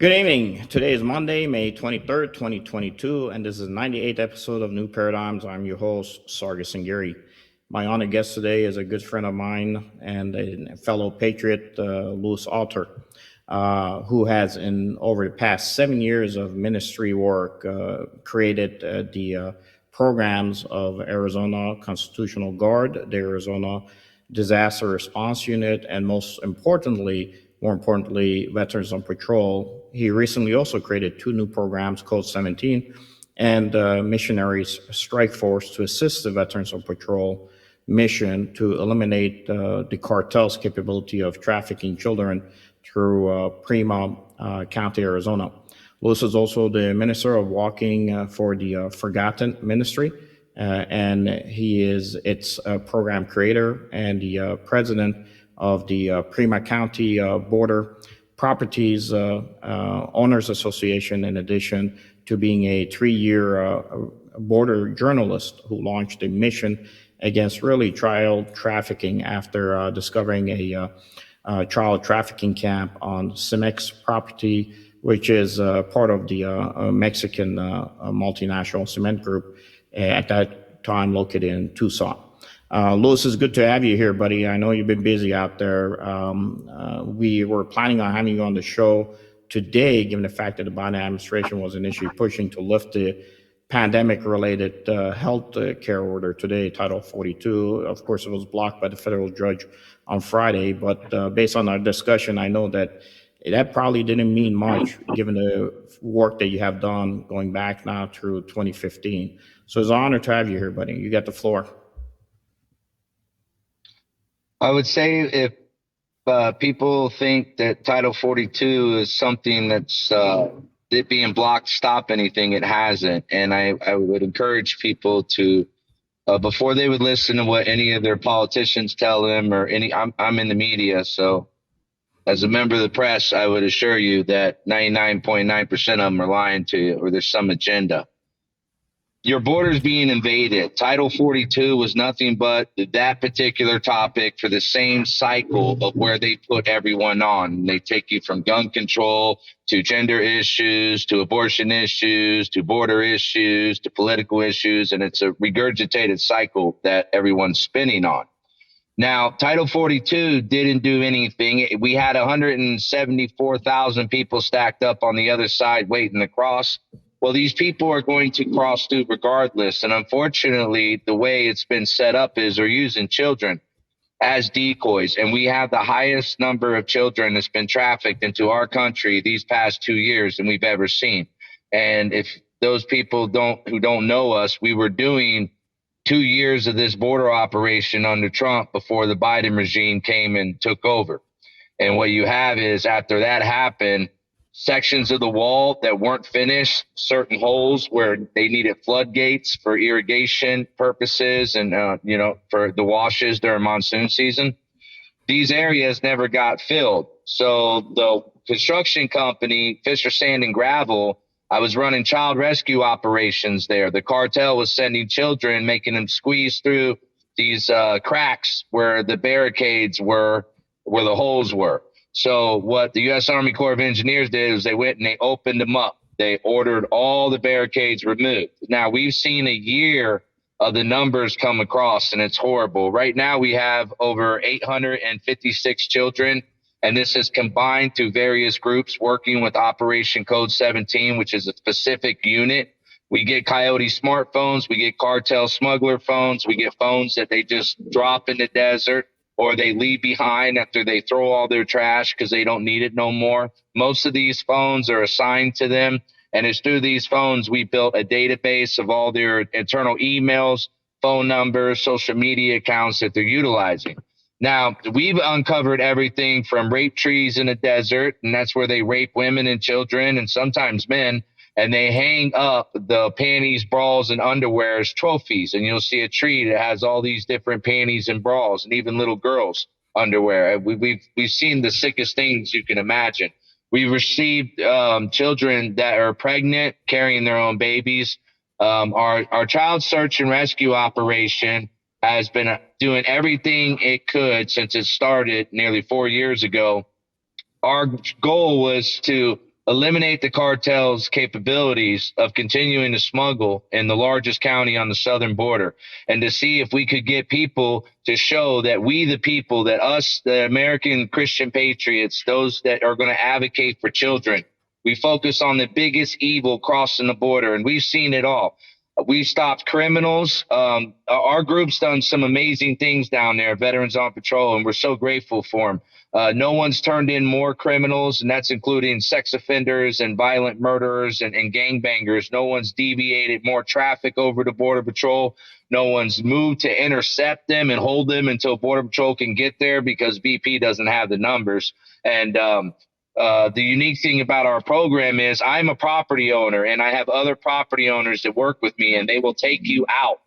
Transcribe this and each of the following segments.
Good evening. Today is Monday, May 23rd, 2022, and this is the 98th episode of New Paradigms. I'm your host, Sargis Sangari. My honored guest today is a good friend of mine and a fellow patriot, Louis Alter, who has, in over the past 7 years of ministry work, created the programs of Arizona Constitutional Guard, the Arizona Disaster Response Unit, and more importantly, Veterans on Patrol. He recently also created two new programs, Code 17 and Missionary Strike Force, to assist the Veterans on Patrol mission to eliminate the cartel's capability of trafficking children through Pima County, Arizona. Lewis is also the minister of walking for the Forgotten Ministry, and he is its program creator and the president of the Pima County Border Properties Owners Association, in addition to being a 3-year border journalist who launched a mission against really child trafficking after discovering a child trafficking camp on Cemex property, which is part of the Mexican multinational cement group at that time located in Tucson. Louis, it's good to have you here, buddy. I know you've been busy out there. We were planning on having you on the show today, given the fact that the Biden administration was initially pushing to lift the pandemic-related health care order today, Title 42. Of course, it was blocked by the federal judge on Friday, but based on our discussion, I know that probably didn't mean much, given the work that you have done going back now through 2015. So it's an honor to have you here, buddy. You got the floor. I would say if people think that Title 42 is something that's it being blocked stop anything, it hasn't. And I would encourage people to, before they would listen to what any of their politicians tell them or I'm in the media. So as a member of the press, I would assure you that 99.9% of them are lying to you or there's some agenda. Your border's being invaded. Title 42 was nothing but that particular topic for the same cycle of where they put everyone on. They take you from gun control to gender issues, to abortion issues, to border issues, to political issues. And it's a regurgitated cycle that everyone's spinning on. Now, Title 42 didn't do anything. We had 174,000 people stacked up on the other side waiting to cross. Well, these people are going to cross through regardless. And unfortunately, the way it's been set up is they're using children as decoys. And we have the highest number of children that's been trafficked into our country these past 2 years than we've ever seen. And if those people who don't know us, we were doing 2 years of this border operation under Trump before the Biden regime came and took over. And what you have is, after that happened, sections of the wall that weren't finished, certain holes where they needed floodgates for irrigation purposes and, for the washes during monsoon season. These areas never got filled. So the construction company, Fisher Sand and Gravel, I was running child rescue operations there. The cartel was sending children, making them squeeze through these cracks where the barricades were, where the holes were. So what the U.S. Army Corps of Engineers did was they went and they opened them up. They ordered all the barricades removed. Now, we've seen a year of the numbers come across, and it's horrible. Right now, we have over 856 children, and this is combined through various groups working with Operation Code 17, which is a specific unit. We get Coyote smartphones. We get cartel smuggler phones. We get phones that they just drop in the desert, or they leave behind after they throw all their trash because they don't need it no more. Most of these phones are assigned to them, and it's through these phones we built a database of all their internal emails, phone numbers, social media accounts that they're utilizing. Now, we've uncovered everything from rape trees in the desert, and that's where they rape women and children and sometimes men, and they hang up the panties, bras, and underwear as trophies. And you'll see a tree that has all these different panties and bras, and even little girls' underwear. We've seen the sickest things you can imagine. We've received children that are pregnant, carrying their own babies. Our child search and rescue operation has been doing everything it could since it started nearly 4 years ago. Our goal was to eliminate the cartel's capabilities of continuing to smuggle in the largest county on the southern border, and to see if we could get people to show that we, the people, that us, the American Christian patriots, those that are going to advocate for children, we focus on the biggest evil crossing the border, and we've seen it all. We stopped criminals. Our group's done some amazing things down there, Veterans on Patrol, and we're so grateful for them. No one's turned in more criminals, and that's including sex offenders and violent murderers and gangbangers. No one's deviated more traffic over to Border Patrol. No one's moved to intercept them and hold them until Border Patrol can get there, because BP doesn't have the numbers. And the unique thing about our program is I'm a property owner, and I have other property owners that work with me, and they will take you out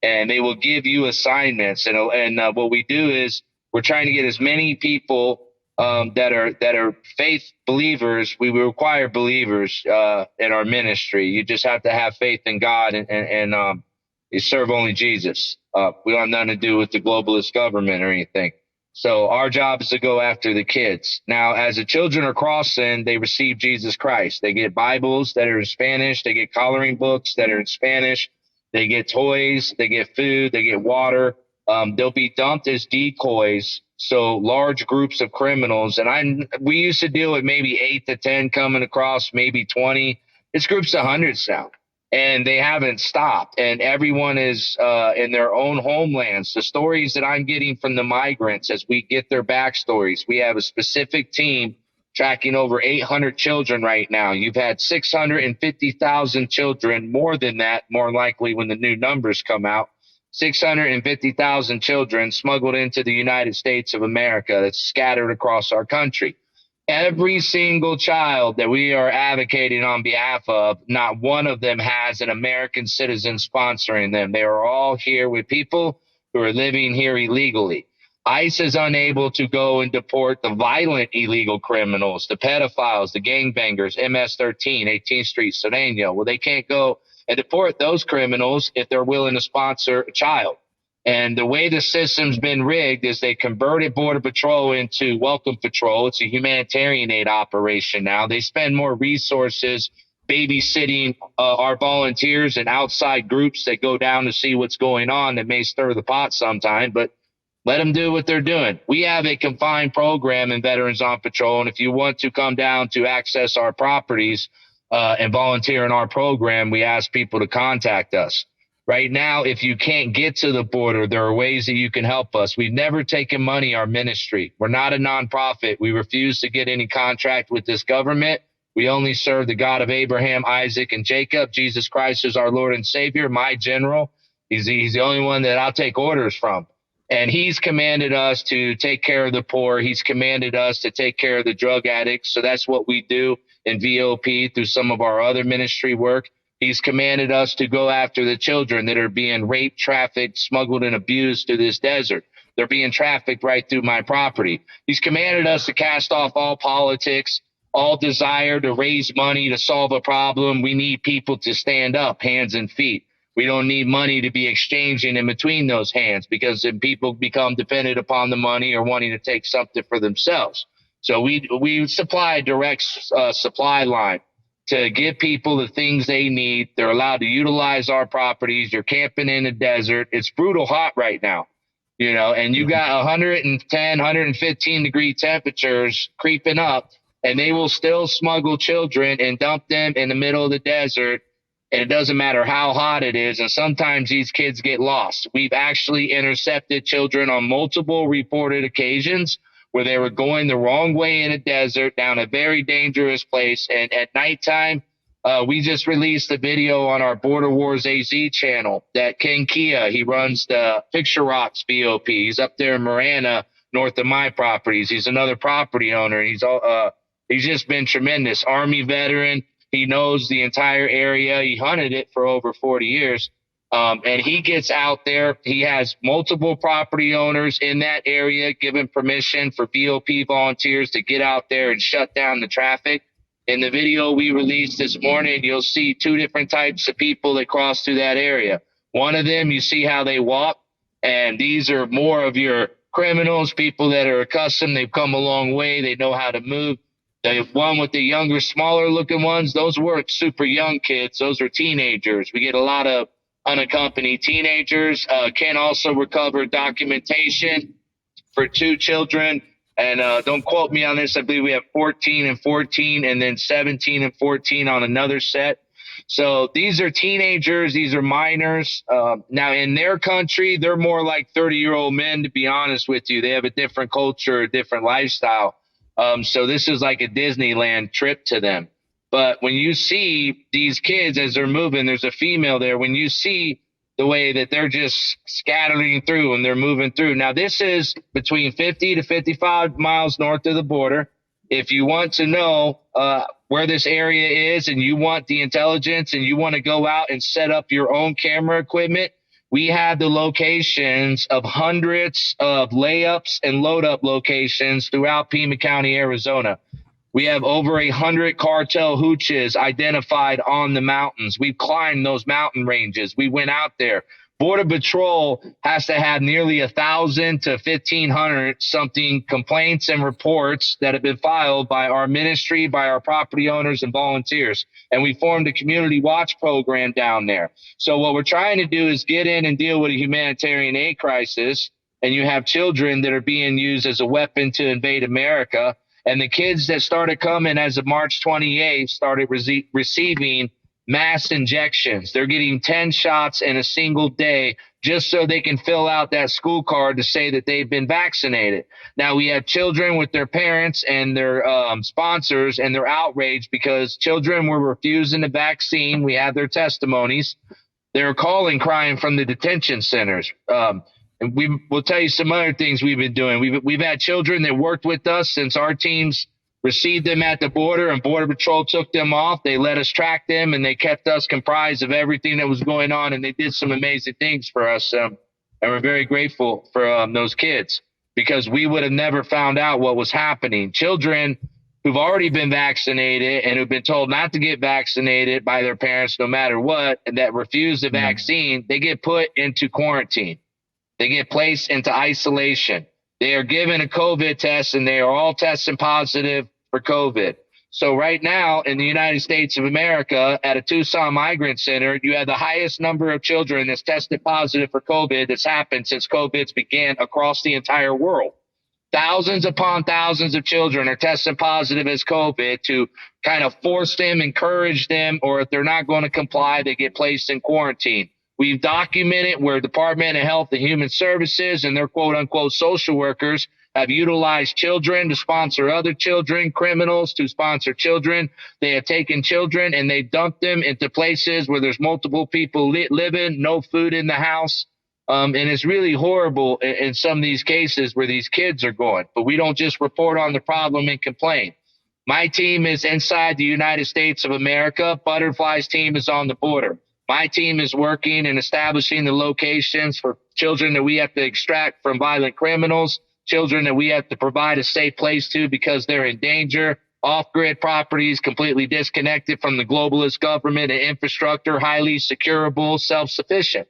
and they will give you assignments. And what we do is we're trying to get as many people that are faith believers. We require believers in our ministry. You just have to have faith in God and you serve only Jesus. We don't have nothing to do with the globalist government or anything. So our job is to go after the kids. Now, as the children are crossing, they receive Jesus Christ. They get Bibles that are in Spanish. They get coloring books that are in Spanish. They get toys. They get food. They get water. They'll be dumped as decoys. So large groups of criminals. And we used to deal with maybe 8 to 10 coming across, maybe 20. It's groups of hundreds now. And they haven't stopped, and everyone is in their own homelands. The stories that I'm getting from the migrants, as we get their backstories, we have a specific team tracking over 800 children right now. You've had 650,000 children, more than that, more likely when the new numbers come out. 650,000 children smuggled into the United States of America, that's scattered across our country. Every single child that we are advocating on behalf of, not one of them has an American citizen sponsoring them. They are all here with people who are living here illegally. ICE is unable to go and deport the violent illegal criminals, the pedophiles, the gangbangers, MS-13, 18th Street, Sedano. Well, they can't go and deport those criminals if they're willing to sponsor a child. And the way the system's been rigged is they converted Border Patrol into Welcome Patrol. It's a humanitarian aid operation now. They spend more resources babysitting our volunteers and outside groups that go down to see what's going on that may stir the pot sometime, but let them do what they're doing. We have a confined program in Veterans on Patrol, and if you want to come down to access our properties and volunteer in our program, we ask people to contact us. Right now, if you can't get to the border, there are ways that you can help us. We've never taken money, our ministry. We're not a nonprofit. We refuse to get any contract with this government. We only serve the God of Abraham, Isaac, and Jacob. Jesus Christ is our Lord and Savior, my general. He's the only one that I'll take orders from. And he's commanded us to take care of the poor. He's commanded us to take care of the drug addicts. So that's what we do in VOP through some of our other ministry work. He's commanded us to go after the children that are being raped, trafficked, smuggled, and abused to this desert. They're being trafficked right through my property. He's commanded us to cast off all politics, all desire to raise money to solve a problem. We need people to stand up, hands and feet. We don't need money to be exchanging in between those hands, because then people become dependent upon the money or wanting to take something for themselves. So we supply a direct supply line to give people the things they need. They're allowed to utilize our properties. You're camping in the desert. It's brutal hot right now, and you got 110, 115 degree temperatures creeping up, and they will still smuggle children and dump them in the middle of the desert. And it doesn't matter how hot it is. And sometimes these kids get lost. We've actually intercepted children on multiple reported occasions where they were going the wrong way in a desert down a very dangerous place. And at nighttime, we just released a video on our Border Wars AZ channel that Ken Kia, he runs the Picture Rocks VOP. He's up there in Marana, north of my properties. He's another property owner. He's just been tremendous. Army veteran. He knows the entire area. He hunted it for over 40 years. And he gets out there. He has multiple property owners in that area given permission for VOP volunteers to get out there and shut down the traffic. In the video we released this morning, you'll see 2 different types of people that cross through that area. One of them, you see how they walk. And these are more of your criminals, people that are accustomed. They've come a long way. They know how to move. The one with the younger, smaller looking ones, those weren't super young kids. Those are teenagers. We get a lot of unaccompanied teenagers. Can also recover documentation for 2 children. And don't quote me on this. I believe we have 14 and 14 and then 17 and 14 on another set. So these are teenagers. These are minors. Now, in their country, they're more like 30-year-old men, to be honest with you. They have a different culture, a different lifestyle. So this is like a Disneyland trip to them. But when you see these kids as they're moving, there's a female there. When you see the way that they're just scattering through and they're moving through. Now, this is between 50 to 55 miles north of the border. If you want to know where this area is and you want the intelligence and you want to go out and set up your own camera equipment, we have the locations of hundreds of layups and load up locations throughout Pima County, Arizona. We have over 100 cartel hooches identified on the mountains. We've climbed those mountain ranges. We went out there. Border Patrol has to have nearly 1,000 to 1,500 something complaints and reports that have been filed by our ministry, by our property owners and volunteers. And we formed a community watch program down there. So what we're trying to do is get in and deal with a humanitarian aid crisis. And you have children that are being used as a weapon to invade America. And the kids that started coming as of March 28th started receiving mass injections. They're getting 10 shots in a single day just so they can fill out that school card to say that they've been vaccinated. Now, we have children with their parents and their sponsors, and they're outraged because children were refusing the vaccine. We have their testimonies. They're calling, crying from the detention centers. And we'll tell you some other things we've been doing. We've had children that worked with us since our teams received them at the border and Border Patrol took them off. They let us track them and they kept us comprised of everything that was going on. And they did some amazing things for us. And we're very grateful for those kids because we would have never found out what was happening. Children who've already been vaccinated and who've been told not to get vaccinated by their parents no matter what, and that refuse the vaccine, they get put into quarantine. They get placed into isolation. They are given a COVID test and they are all testing positive for COVID. So right now in the United States of America at a Tucson migrant center, you have the highest number of children that's tested positive for COVID that's happened since COVID's began across the entire world. Thousands upon thousands of children are testing positive as COVID to kind of force them, encourage them, or if they're not going to comply, they get placed in quarantine. We've documented where Department of Health and Human Services and their quote unquote social workers have utilized children to sponsor other children, criminals to sponsor children. They have taken children and they dumped them into places where there's multiple people living, no food in the house. And it's really horrible in some of these cases where these kids are going. But we don't just report on the problem and complain. My team is inside the United States of America. Butterfly's team is on the border. My team is working and establishing the locations for children that we have to extract from violent criminals, children that we have to provide a safe place to because they're in danger, off-grid properties completely disconnected from the globalist government and infrastructure, highly securable, self-sufficient.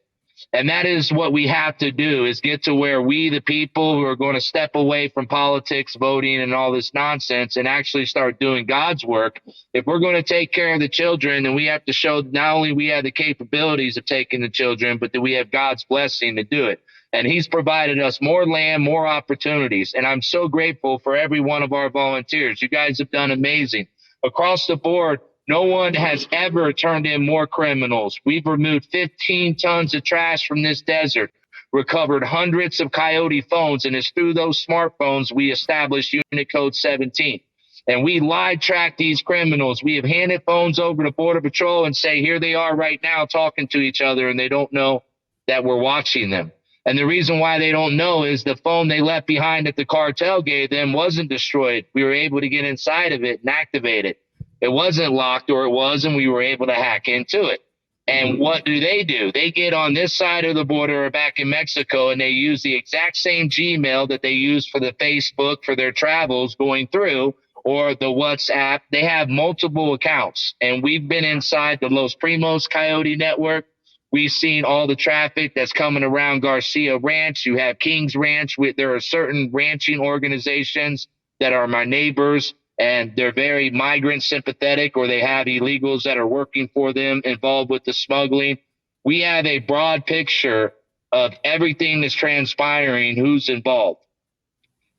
And that is what we have to do is get to where we, the people who are going to step away from politics, voting and all this nonsense and actually start doing God's work. If we're going to take care of the children, then we have to show not only we have the capabilities of taking the children, but that we have God's blessing to do it. And he's provided us more land, more opportunities. And I'm so grateful for every one of our volunteers. You guys have done amazing. Across the board, no one has ever turned in more criminals. We've removed 15 tons of trash from this desert, recovered hundreds of coyote phones, and it's through those smartphones we established Unit Code 17. And we live track these criminals. We have handed phones over to Border Patrol and say, here they are right now talking to each other, and they don't know that we're watching them. And the reason why they don't know is the phone they left behind that the cartel gave them wasn't destroyed. We were able to get inside of it and activate it. It wasn't locked, or it was, and we were able to hack into it. And what do? They get on this side of the border or back in Mexico, and they use the exact same Gmail that they use for the Facebook for their travels going through, or the WhatsApp. They have multiple accounts, and we've been inside the Los Primos Coyote Network. We've seen all the traffic that's coming around Garcia Ranch. You have King's Ranch. There are certain ranching organizations that are my neighbors and they're very migrant sympathetic, or they have illegals that are working for them involved with the smuggling. We have a broad picture of everything that's transpiring, who's involved.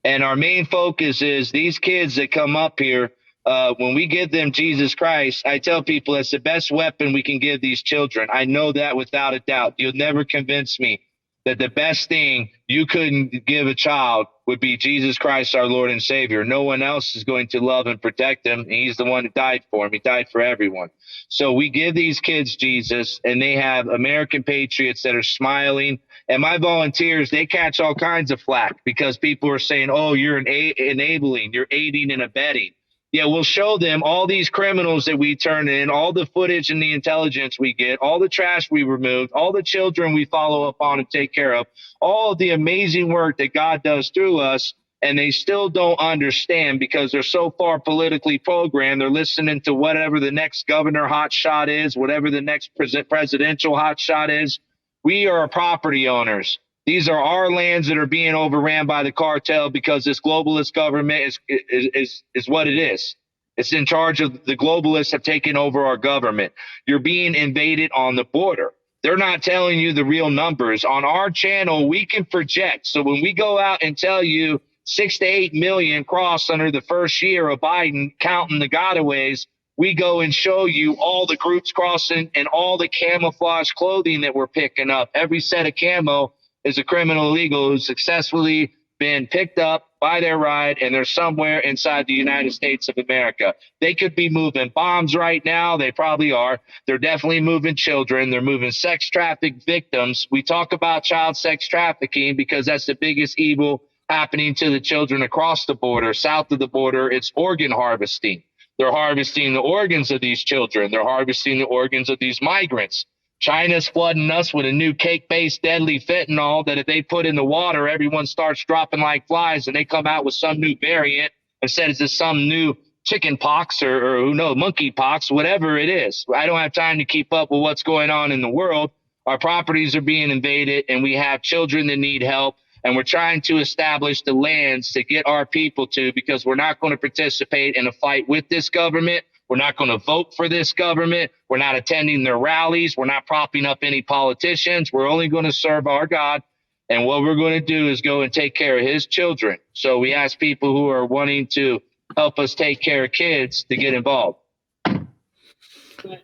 And our main focus is these kids that come up here. When we give them Jesus Christ, I tell people it's the best weapon we can give these children. I know that without a doubt. You'll never convince me that the best thing you couldn't give a child would be Jesus Christ, our Lord and Savior. No one else is going to love and protect them. He's the one who died for him. He died for everyone. So we give these kids Jesus, and they have American patriots that are smiling. And my volunteers, they catch all kinds of flack because people are saying, oh, you're enabling, you're aiding and abetting. Yeah, we'll show them all these criminals that we turn in, all the footage and the intelligence we get, all the trash we removed, all the children we follow up on and take care of, all of the amazing work that God does through us. And they still don't understand because they're so far politically programmed. They're listening to whatever the next governor hotshot is, whatever the next presidential hotshot is. We are property owners. These are our lands that are being overran by the cartel because this globalist government is what it is. It's in charge of the globalists have taken over our government. You're being invaded on the border. They're not telling you the real numbers. On our channel, we can project. So when we go out and tell you 6 to 8 million crossed under the first year of Biden, counting the gotaways, we go and show you all the groups crossing and all the camouflage clothing that we're picking up. Every set of camo is a criminal illegal who's successfully been picked up by their ride, and they're somewhere inside the United States of America. They could be moving bombs right now. They probably are. They're definitely moving children. They're moving sex trafficked victims. We talk about child sex trafficking because that's the biggest evil happening to the children across the border. South of the border, it's organ harvesting. They're harvesting the organs of these children. They're harvesting the organs of these migrants. China's flooding us with a new cake-based deadly fentanyl that if they put in the water, everyone starts dropping like flies, and they come out with some new variant and says it's some new chicken pox or who knows, monkey pox, whatever it is. I don't have time to keep up with what's going on in the world. Our properties are being invaded, and we have children that need help. And we're trying to establish the lands to get our people to, because we're not going to participate in a fight with this government. We're not going to vote for this government. We're not attending their rallies. We're not propping up any politicians. We're only going to serve our God. And what we're going to do is go and take care of his children. So we ask people who are wanting to help us take care of kids to get involved.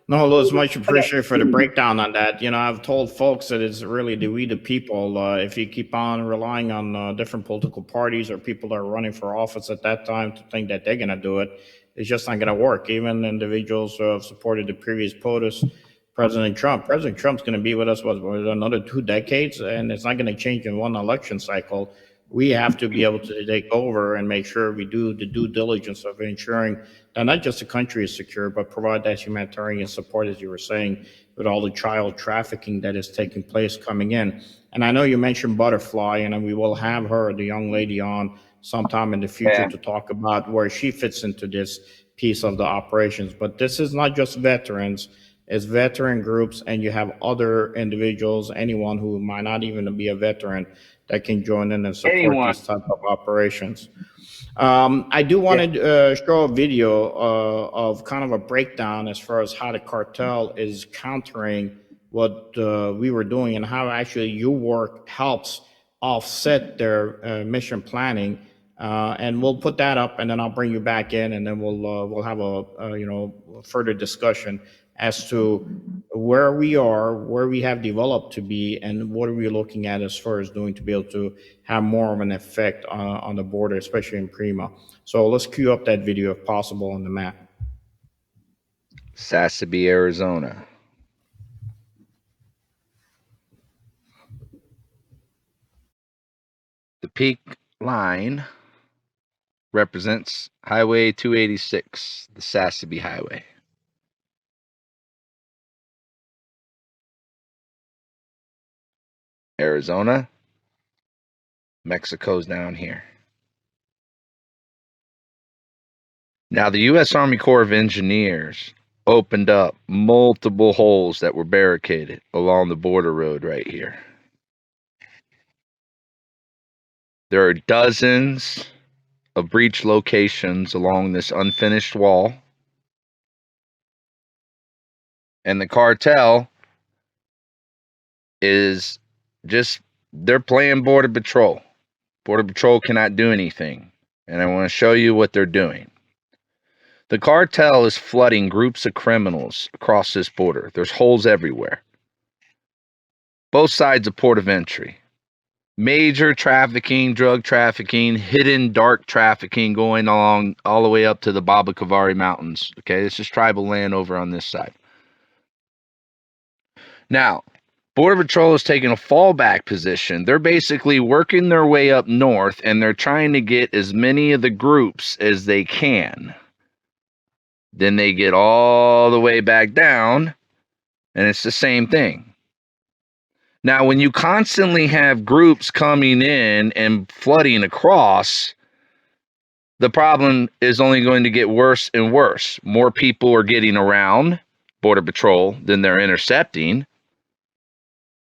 No, Louis, much appreciated for the breakdown on that. You know, I've told folks that it's really the we the people. If you keep on relying on different political parties or people that are running for office at that time to think that they're going to do it, it's just not going to work. Even individuals who have supported the previous POTUS, President Trump. President Trump's going to be with us what another 2 decades, and it's not going to change in one election cycle. We have to be able to take over and make sure we do the due diligence of ensuring that not just the country is secure, but provide that humanitarian support, as you were saying, with all the child trafficking that is taking place coming in. And I know you mentioned Butterfly, and we will have her, the young lady, on sometime in the future to talk about where she fits into this piece of the operations. But this is not just veterans. It's veteran groups, and you have other individuals, anyone who might not even be a veteran, that can join in and support these type of operations. I do want to show a video of kind of a breakdown as far as how the cartel is countering what we were doing and how actually your work helps offset their mission planning. And we'll put that up, and then I'll bring you back in, and then we'll have a further discussion as to where we are, where we have developed to be, and what are we looking at as far as doing to be able to have more of an effect on the border, especially in Pima. So let's cue up that video if possible on the map. Sassabee, Arizona. The peak line represents Highway 286, the Sassabee Highway. Arizona, Mexico's down here. Now, the U.S. Army Corps of Engineers opened up multiple holes that were barricaded along the border road right here. There are dozens of breach locations along this unfinished wall. And the cartel is just, they're playing Border Patrol. Border Patrol cannot do anything. And I want to show you what they're doing. The cartel is flooding groups of criminals across this border. There's holes everywhere. Both sides of port of entry. Major trafficking, drug trafficking, hidden dark trafficking going along all the way up to the Baba Kavari Mountains. Okay, this is tribal land over on this side. Now, Border Patrol is taking a fallback position. They're basically working their way up north, and they're trying to get as many of the groups as they can. Then they get all the way back down, and it's the same thing. Now, when you constantly have groups coming in and flooding across, the problem is only going to get worse and worse. More people are getting around Border Patrol than they're intercepting.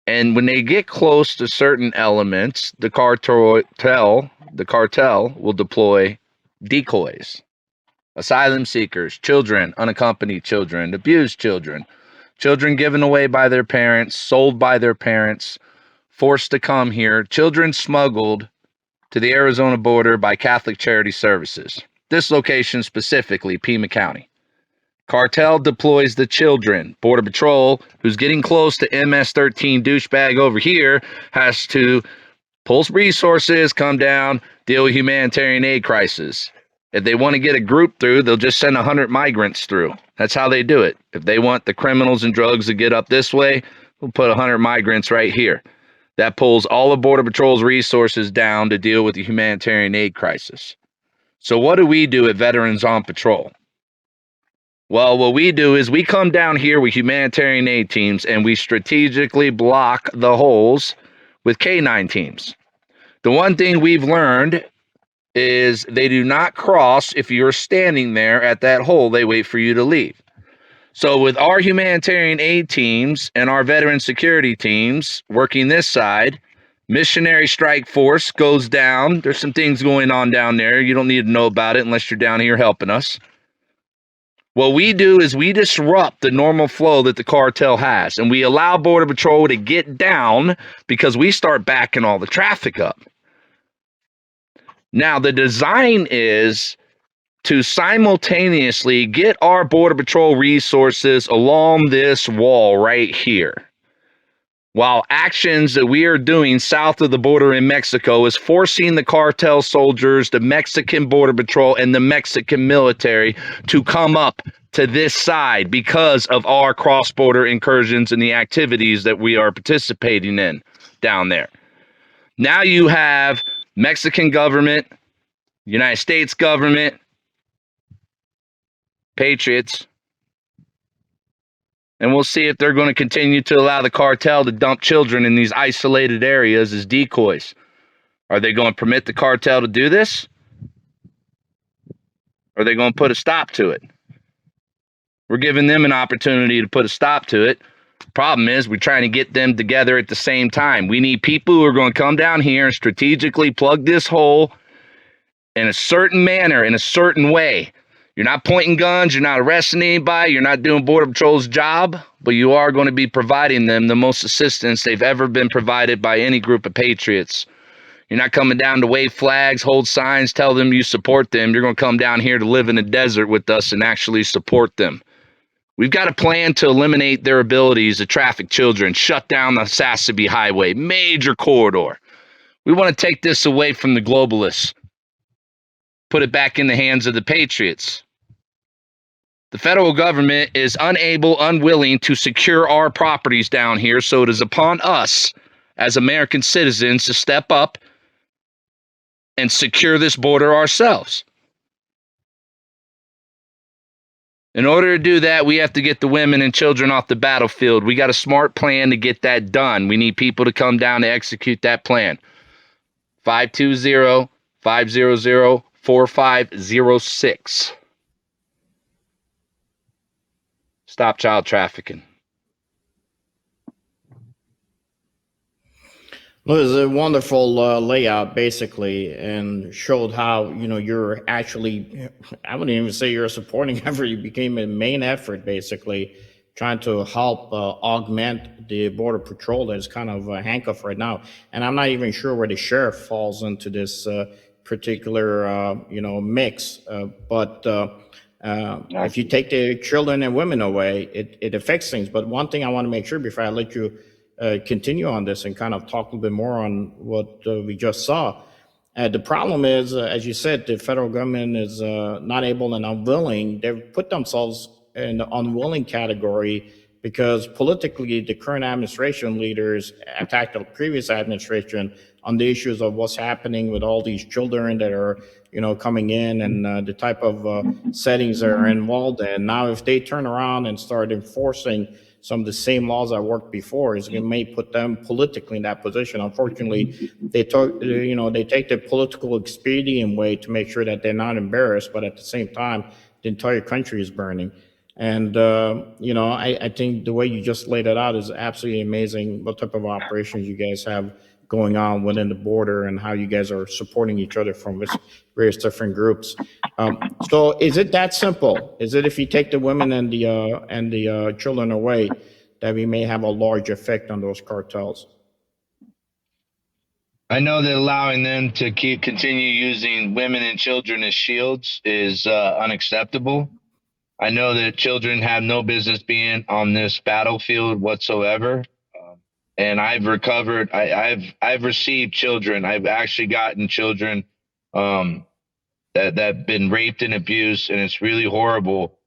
And when they get close to certain elements, the cartel will deploy decoys, asylum seekers, children, unaccompanied children, abused children, children given away by their parents, sold by their parents, forced to come here, children smuggled to the Arizona border by Catholic Charity Services. This location specifically, Pima County. Cartel deploys the children. Border Patrol, who's getting close to MS-13 douchebag over here, has to pull resources, come down, deal with humanitarian aid crisis. If they want to get a group through, they'll just send 100 migrants through. That's how they do it. If they want the criminals and drugs to get up this way, we'll put 100 migrants right here. That pulls all of Border Patrol's resources down to deal with the humanitarian aid crisis. So what do we do at Veterans on Patrol? Well, what we do is we come down here with humanitarian aid teams and we strategically block the holes with K9 teams. The one thing we've learned is they do not cross if you're standing there at that hole. They wait for you to leave. So with our humanitarian aid teams and our veteran security teams working this side, Missionary Strike Force goes down. There's some things going on down there. You don't need to know about it unless you're down here helping us. What we do is we disrupt the normal flow that the cartel has, and we allow Border Patrol to get down because we start backing all the traffic up. Now, the design is to simultaneously get our Border Patrol resources along this wall right here, while actions that we are doing south of the border in Mexico is forcing the cartel soldiers, the Mexican Border Patrol, and the Mexican military to come up to this side because of our cross-border incursions and the activities that we are participating in down there. Now you have Mexican government, United States government, patriots, and we'll see if they're going to continue to allow the cartel to dump children in these isolated areas as decoys. Are they going to permit the cartel to do this? Or are they going to put a stop to it? We're giving them an opportunity to put a stop to it. Problem is, we're trying to get them together at the same time. We need people who are going to come down here and strategically plug this hole in a certain manner, in a certain way. You're not pointing guns, you're not arresting anybody, you're not doing Border Patrol's job, but you are going to be providing them the most assistance they've ever been provided by any group of patriots. You're not coming down to wave flags, hold signs, tell them you support them. You're going to come down here to live in the desert with us and actually support them. We've got a plan to eliminate their abilities to traffic children, shut down the Sassabee Highway, major corridor. We want to take this away from the globalists, put it back in the hands of the patriots. The federal government is unable, unwilling to secure our properties down here, so it is upon us as American citizens to step up and secure this border ourselves. In order to do that, we have to get the women and children off the battlefield. We got a smart plan to get that done. We need people to come down to execute that plan. 520-500-4506. Stop child trafficking. Well, it was a wonderful layout, basically, and showed how you're actually. I wouldn't even say you're a supporting effort. You became a main effort, basically, trying to help augment the border patrol that is kind of handcuffed right now. And I'm not even sure where the sheriff falls into this particular mix. But if you take the children and women away, it affects things. But one thing I want to make sure before I let you continue on this and kind of talk a little bit more on what we just saw. The problem is, as you said, the federal government is not able and unwilling. They've put themselves in the unwilling category because politically, the current administration leaders attacked the previous administration on the issues of what's happening with all these children that are, coming in and the type of settings they're involved in. Now, if they turn around and start enforcing some of the same laws that worked before, it may put them politically in that position. Unfortunately, they take the political expedient way to make sure that they're not embarrassed, but at the same time, the entire country is burning. And I think the way you just laid it out is absolutely amazing. What type of operations you guys have going on within the border and how you guys are supporting each other from various different groups. So is it that simple? Is it if you take the women and the children away, that we may have a large effect on those cartels? I know that allowing them to continue using women and children as shields is unacceptable. I know that children have no business being on this battlefield whatsoever. And I've recovered. I've received children. I've actually gotten children that been raped and abused, and it's really horrible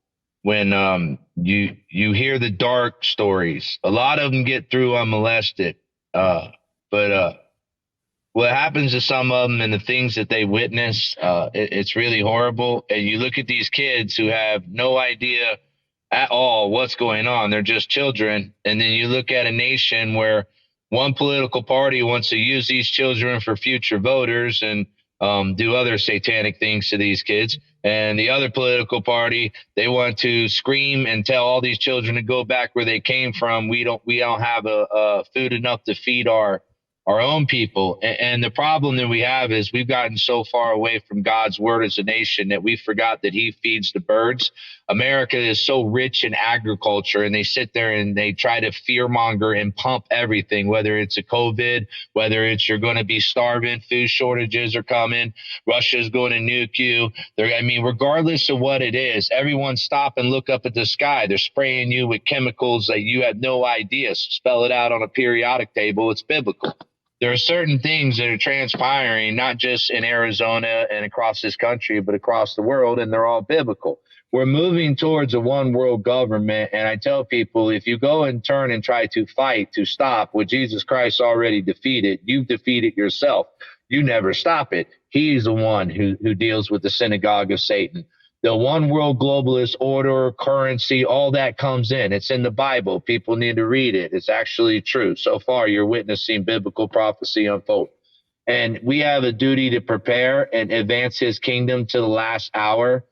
when you hear the dark stories. A lot of them get through unmolested, but what happens to some of them and the things that they witness, it's really horrible. And you look at these kids who have no idea at all what's going on. They're just children. And then you look at a nation where one political party wants to use these children for future voters and do other satanic things to these kids. And the other political party, they want to scream and tell all these children to go back where they came from. We don't have a food enough to feed our own people. And the problem that we have is we've gotten so far away from God's word as a nation that we forgot that he feeds the birds. America is so rich in agriculture, and they sit there and they try to fearmonger and pump everything, whether it's a COVID, whether it's you're going to be starving, food shortages are coming, Russia's going to nuke you. Regardless of what it is, everyone stop and look up at the sky. They're spraying you with chemicals that you have no idea. Spell it out on a periodic table. It's biblical. There are certain things that are transpiring, not just in Arizona and across this country, but across the world, and they're all biblical. We're moving towards a one world government. And I tell people, if you go and turn and try to fight to stop what Jesus Christ already defeated, you've defeated yourself. You never stop it. He's the one who deals with the synagogue of Satan. The one world globalist order, currency, all that comes in. It's in the Bible. People need to read it. It's actually true. So far, you're witnessing biblical prophecy unfold. And we have a duty to prepare and advance his kingdom to the last hour.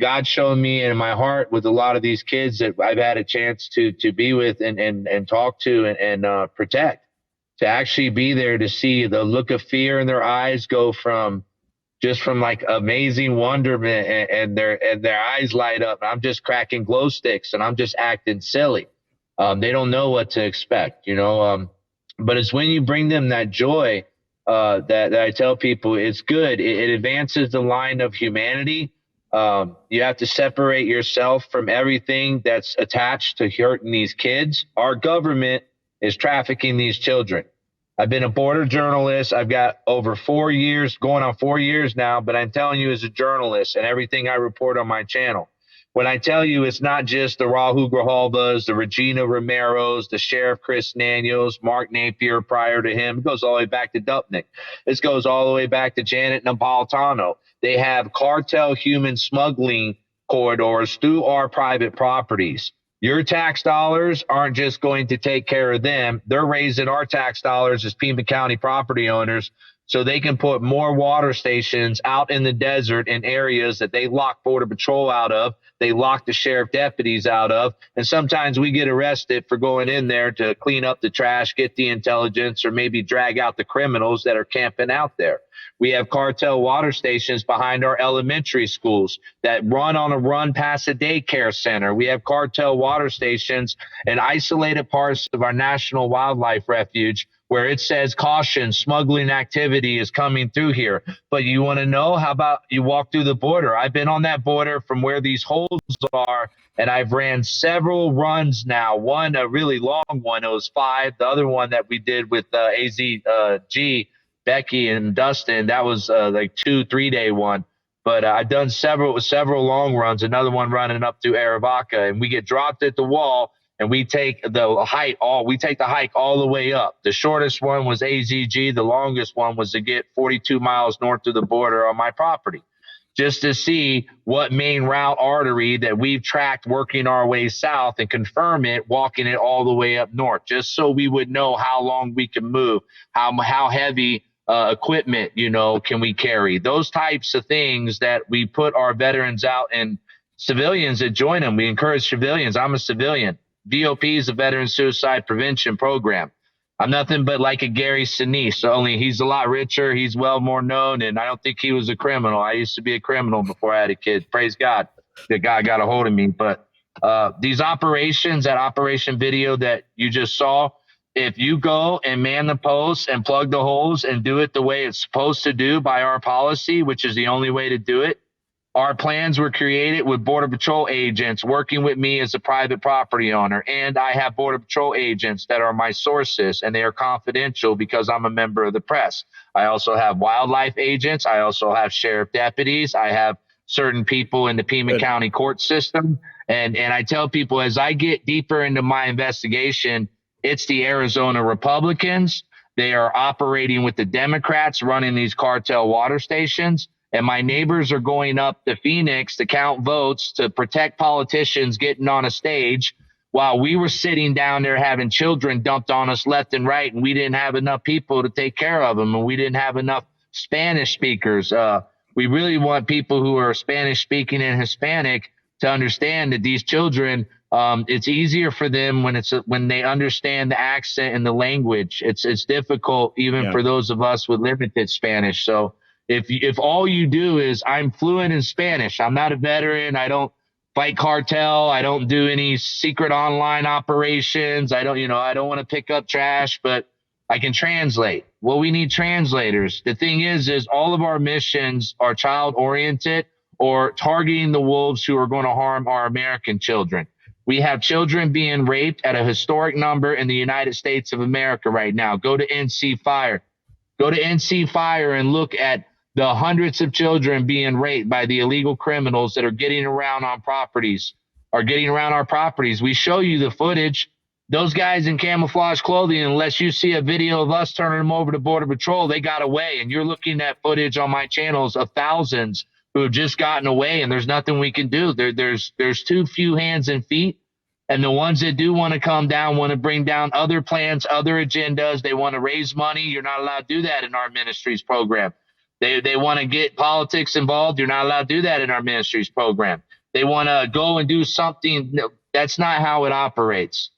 God showed me in my heart with a lot of these kids that I've had a chance to be with and talk to and protect, to actually be there to see the look of fear in their eyes go from like amazing wonderment and their eyes light up. I'm just cracking glow sticks and I'm just acting silly. They don't know what to expect, but it's when you bring them that joy that I tell people it's good. It advances the line of humanity. You have to separate yourself from everything that's attached to hurting these kids. Our government is trafficking these children. I've been a border journalist. I've got over 4 years, going on 4 years now, but I'm telling you as a journalist and everything I report on my channel, when I tell you it's not just the Rahul Grijalvas, the Regina Romeros, the Sheriff Chris Daniels, Mark Napier prior to him, it goes all the way back to Dupnick. This goes all the way back to Janet Napolitano. They have cartel human smuggling corridors through our private properties. Your tax dollars aren't just going to take care of them. They're raising our tax dollars as Pima County property owners so they can put more water stations out in the desert in areas that they lock Border Patrol out of, they lock the sheriff deputies out of, and sometimes we get arrested for going in there to clean up the trash, get the intelligence, or maybe drag out the criminals that are camping out there. We have cartel water stations behind our elementary schools that run on a run past a daycare center. We have cartel water stations in isolated parts of our national wildlife refuge where it says caution, smuggling activity is coming through here. But you want to know, how about you walk through the border? I've been on that border from where these holes are, and I've ran several runs now. One, a really long one, it was 5. The other one that we did with AZG, Becky and Dustin, that was like 2-3 day one. But I've done several long runs, another one running up through Arivaca, and we get dropped at the wall and we take the hike all the way up. The shortest one was AZG. The longest one was to get 42 miles north of the border on my property, just to see what main route artery that we've tracked working our way south and confirm it, walking it all the way up north, just so we would know how long we can move, how heavy equipment, can we carry, those types of things that we put our veterans out and civilians that join them. We encourage civilians. I'm a civilian. VOP is a Veteran Suicide Prevention Program. I'm nothing but like a Gary Sinise, only he's a lot richer. He's well more known, and I don't think he was a criminal. I used to be a criminal before I had a kid. Praise God that God got a hold of me. But these operations, that operation video that you just saw, if you go and man the posts and plug the holes and do it the way it's supposed to do by our policy, which is the only way to do it, our plans were created with Border Patrol agents working with me as a private property owner. And I have Border Patrol agents that are my sources, and they are confidential because I'm a member of the press. I also have wildlife agents. I also have sheriff deputies. I have certain people in the Pima County court system. And I tell people, as I get deeper into my investigation, it's the Arizona Republicans. They are operating with the Democrats running these cartel water stations. And my neighbors are going up to Phoenix to count votes to protect politicians getting on a stage while we were sitting down there having children dumped on us left and right. And we didn't have enough people to take care of them. And we didn't have enough Spanish speakers. We really want people who are Spanish speaking and Hispanic to understand that these children, it's easier for them when they understand the accent and the language. It's difficult even for those of us with limited Spanish. So if all you do is, I'm fluent in Spanish, I'm not a veteran, I don't fight cartel, I don't do any secret online operations, I don't want to pick up trash, but I can translate. Well, we need translators. The thing is all of our missions are child oriented or targeting the wolves who are going to harm our American children. We have children being raped at a historic number in the United States of America right now. Go to NC Fire. Go to NC Fire and look at the hundreds of children being raped by the illegal criminals that are getting around our properties. We show you the footage. Those guys in camouflage clothing, unless you see a video of us turning them over to Border Patrol, they got away. And you're looking at footage on my channels of thousands who have just gotten away, and there's nothing we can do. There's too few hands and feet. And the ones that do want to come down want to bring down other plans, other agendas. They want to raise money. You're not allowed to do that in our ministries program. They want to get politics involved. You're not allowed to do that in our ministries program. They want to go and do something. No, that's not how it operates.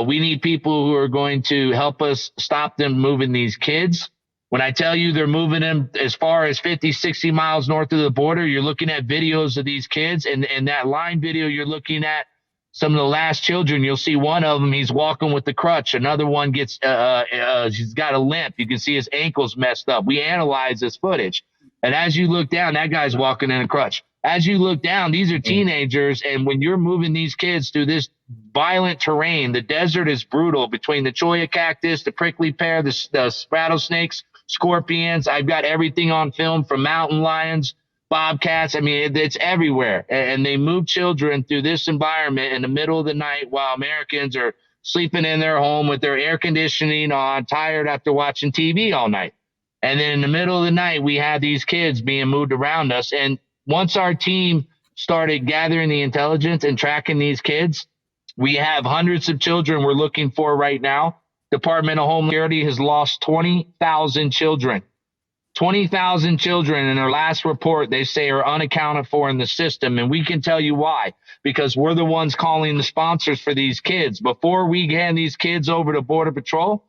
We need people who are going to help us stop them moving these kids. When I tell you they're moving them as far as 50, 60 miles north of the border, you're looking at videos of these kids. And that line video, you're looking at some of the last children. You'll see one of them, he's walking with the crutch. Another one gets, he's got a limp. You can see his ankles messed up. We analyze this footage. And as you look down, that guy's walking in a crutch. As you look down, these are teenagers. And when you're moving these kids through this violent terrain, the desert is brutal between the cholla cactus, the prickly pear, the rattlesnakes, scorpions. I've got everything on film from mountain lions, bobcats. I mean, it's everywhere. And they move children through this environment in the middle of the night while Americans are sleeping in their home with their air conditioning on, tired after watching TV all night. And then in the middle of the night, we have these kids being moved around us. And once our team started gathering the intelligence and tracking these kids, we have hundreds of children we're looking for right now. Department of Homeland Security has lost 20,000 children. 20,000 children in their last report, they say, are unaccounted for in the system. And we can tell you why, because we're the ones calling the sponsors for these kids. Before we hand these kids over to Border Patrol,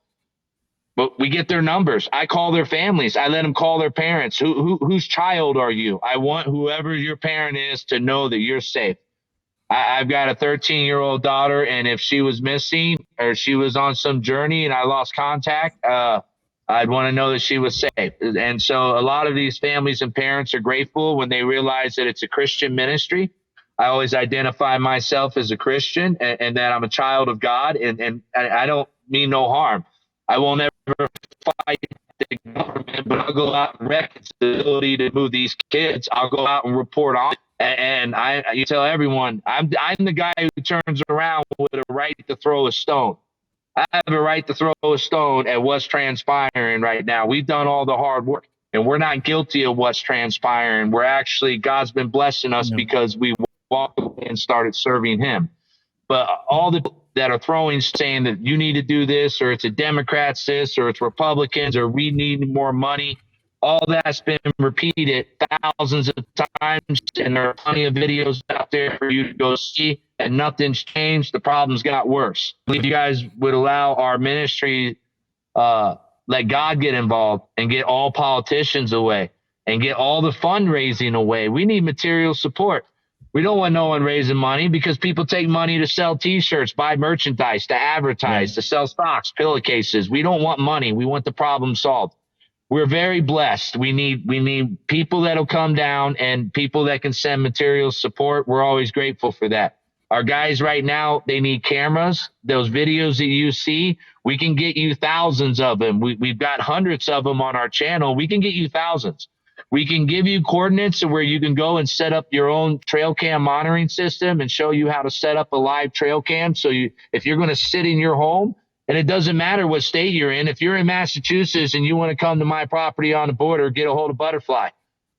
but we get their numbers. I call their families. I let them call their parents. Whose child are you? I want whoever your parent is to know that you're safe. I've got a 13-year-old daughter, and if she was missing or she was on some journey and I lost contact, I'd want to know that she was safe. And so a lot of these families and parents are grateful when they realize that it's a Christian ministry. I always identify myself as a Christian and that I'm a child of God, and I don't mean no harm. I will never fight the government, but I'll go out and wreck its ability to move these kids. I'll go out and report on it. And you tell everyone, I'm the guy who turns around with a right to throw a stone. I have a right to throw a stone at what's transpiring right now. We've done all the hard work, and we're not guilty of what's transpiring. We're actually, God's been blessing us because we walked away and started serving Him. But all the that are throwing, saying that you need to do this, or it's a Democrats this, or it's Republicans, or we need more money. All that's been repeated thousands of times, and there are plenty of videos out there for you to go see, and nothing's changed. The problem's got worse. If you guys would allow our ministry, let God get involved and get all politicians away and get all the fundraising away. We need material support. We don't want no one raising money, because people take money to sell T-shirts, buy merchandise, to advertise, to sell stocks, pillowcases. We don't want money. We want the problem solved. We're very blessed. We need people that'll come down and people that can send material support. We're always grateful for that. Our guys right now, they need cameras. Those videos that you see, we can get you thousands of them. We've got hundreds of them on our channel. We can get you thousands. We can give you coordinates where you can go and set up your own trail cam monitoring system and show you how to set up a live trail cam. So if you're going to sit in your home, and it doesn't matter what state you're in, if you're in Massachusetts and you want to come to my property on the border, get a hold of Butterfly.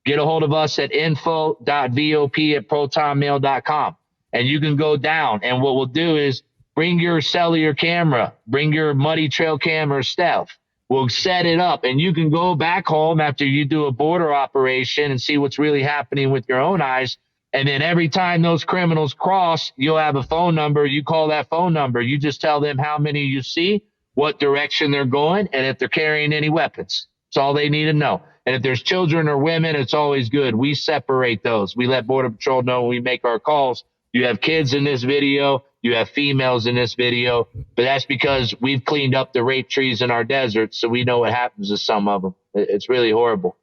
Get a hold of us at info.vop@protonmail.com. And you can go down. And what we'll do is bring your cellular camera, bring your muddy trail camera Stealth. We'll set it up, and you can go back home after you do a border operation and see what's really happening with your own eyes. And then every time those criminals cross, you'll have a phone number. You call that phone number. You just tell them how many you see, what direction they're going, and if they're carrying any weapons. That's all they need to know. And if there's children or women, it's always good. We separate those. We let Border Patrol know when we make our calls. You have kids in this video. You have females in this video. But that's because we've cleaned up the rape trees in our desert, so we know what happens to some of them. It's really horrible.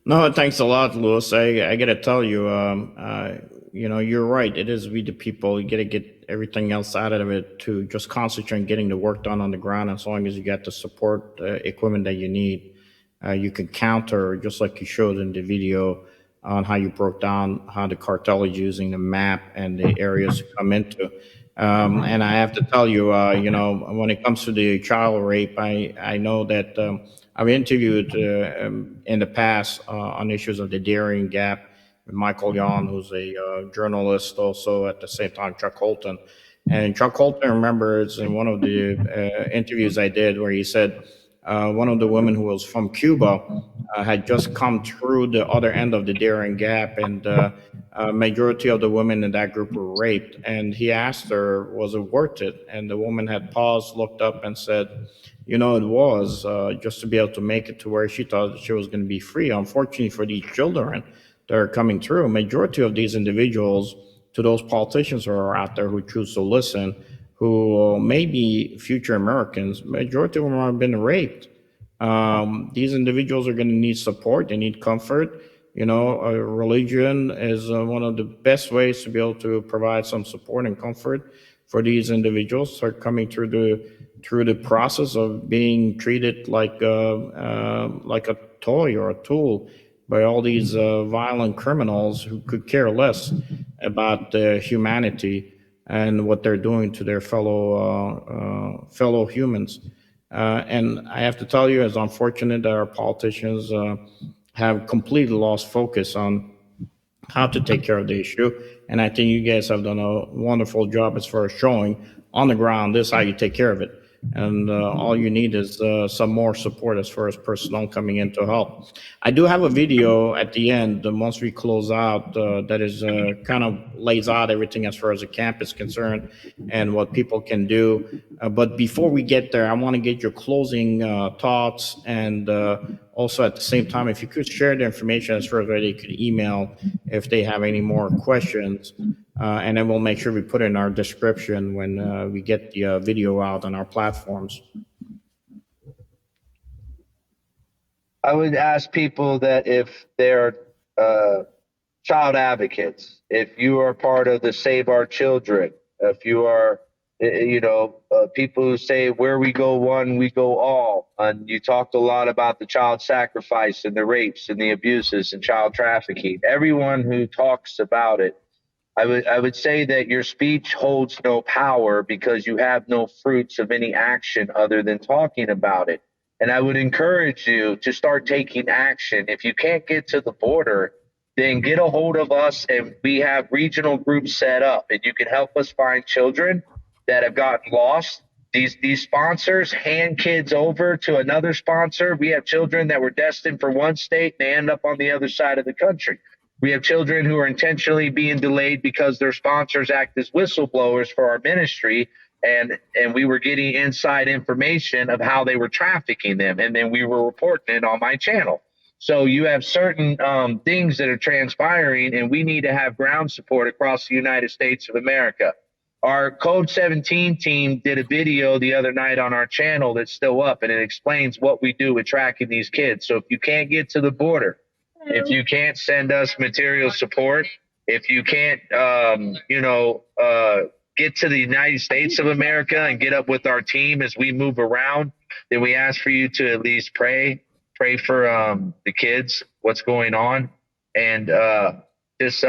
No, thanks a lot, Louis. I got to tell you, you're right. It is we the people. You got to get everything else out of it to just concentrate on getting the work done on the ground. As long as you got the support equipment that you need, you can counter, just like you showed in the video, on how you broke down how the cartel is using the map and the areas to come into. And I have to tell you, when it comes to the child rape, I know that I've interviewed in the past on issues of the Darien Gap with Michael Yon, who's a journalist, also at the same time Chuck Holton. And Chuck Holton remembers in one of the interviews I did where he said one of the women who was from Cuba had just come through the other end of the Darien Gap, and majority of the women in that group were raped. And he asked her, was it worth it? And the woman had paused, looked up, and said, it was just to be able to make it to where she thought she was going to be free. Unfortunately for these children that are coming through, majority of these individuals, to those politicians who are out there who choose to listen, who may be future Americans, majority of them have been raped. These individuals are going to need support. They need comfort. Religion is one of the best ways to be able to provide some support and comfort for these individuals who are coming through the process of being treated like a toy or a tool by all these violent criminals who could care less about humanity and what they're doing to their fellow humans. And I have to tell you, it's unfortunate that our politicians have completely lost focus on how to take care of the issue. And I think you guys have done a wonderful job as far as showing on the ground, this is how you take care of it. And all you need is some more support as far as personnel coming in to help. I do have a video at the end, once we close out, that is kind of lays out everything as far as the camp is concerned and what people can do. But before we get there, I want to get your closing thoughts, and also at the same time, if you could share the information as far as where they could email if they have any more questions. And then we'll make sure we put it in our description when we get the video out on our platforms. I would ask people that if they're child advocates, if you are part of the Save Our Children, if you are, people who say where we go one, we go all. And you talked a lot about the child sacrifice and the rapes and the abuses and child trafficking. Everyone who talks about it, I would say that your speech holds no power because you have no fruits of any action other than talking about it. And I would encourage you to start taking action. If you can't get to the border, then get a hold of us, and we have regional groups set up, and you can help us find children that have gotten lost. These sponsors hand kids over to another sponsor. We have children that were destined for one state and they end up on the other side of the country. We have children who are intentionally being delayed because their sponsors act as whistleblowers for our ministry, and we were getting inside information of how they were trafficking them, and then we were reporting it on my channel. So you have certain things that are transpiring, and we need to have ground support across the United States of America. Our Code 17 team did a video the other night on our channel that's still up, and it explains what we do with tracking these kids. So if you can't get to the border, if you can't send us material support, if you can't, get to the United States of America and get up with our team as we move around, then we ask for you to at least pray for the kids, what's going on, and just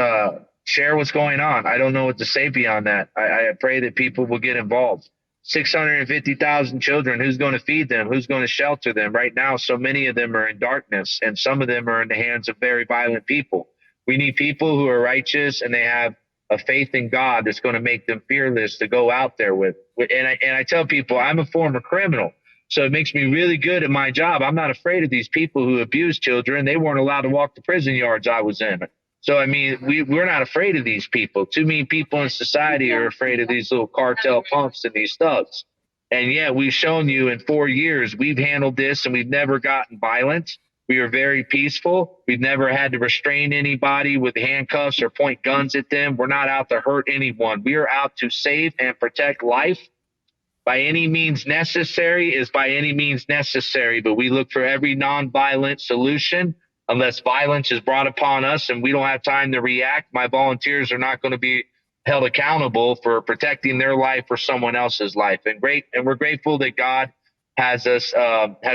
share what's going on. I don't know what to say beyond that. I pray that people will get involved. 650,000 children. Who's going to feed them? Who's going to shelter them? Right now, so many of them are in darkness, and some of them are in the hands of very violent people. We need people who are righteous and they have a faith in God that's going to make them fearless to go out there with. And I tell people, I'm a former criminal, so it makes me really good at my job. I'm not afraid of these people who abuse children. They weren't allowed to walk the prison yards I was in. So, I mean, we're not afraid of these people. Too many people in society are afraid of these little cartel punks and these thugs. And yeah, we've shown you in 4 years, we've handled this and we've never gotten violent. We are very peaceful. We've never had to restrain anybody with handcuffs or point guns at them. We're not out to hurt anyone. We are out to save and protect life. By any means necessary is by any means necessary, but we look for every nonviolent solution. Unless violence is brought upon us and we don't have time to react, my volunteers are not going to be held accountable for protecting their life or someone else's life. And we're grateful that God has